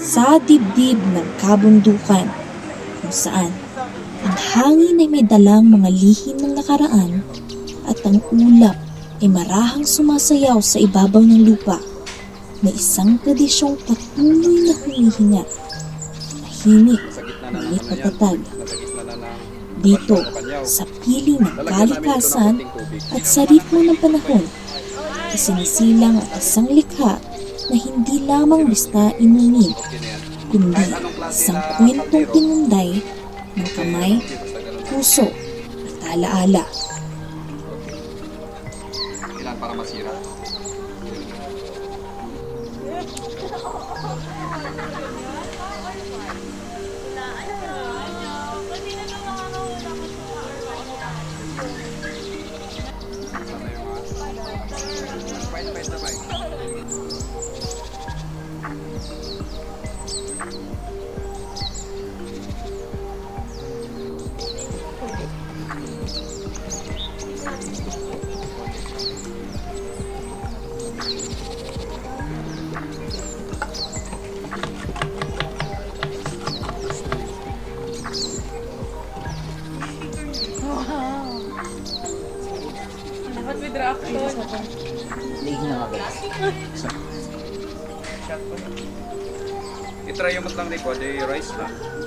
Sa dibdib ng kabundukan kung saan ang hangin ay may dalang mga lihim ng nakaraan at ang ulap ay marahang sumasayaw sa ibabaw ng lupa, may isang tradisyong patuloy na humihinga, tahimik, ngunit matatag. Dito, sa piling ng kalikasan at sa ritmo ng panahon, isinisilang ang isang likha na hindi lamang basta iningin, kundi isang kwentong pinunday ng kamay, puso at alaala. Kailan para masira? Dapat with reaction. I-try mo lang likod, rice lang.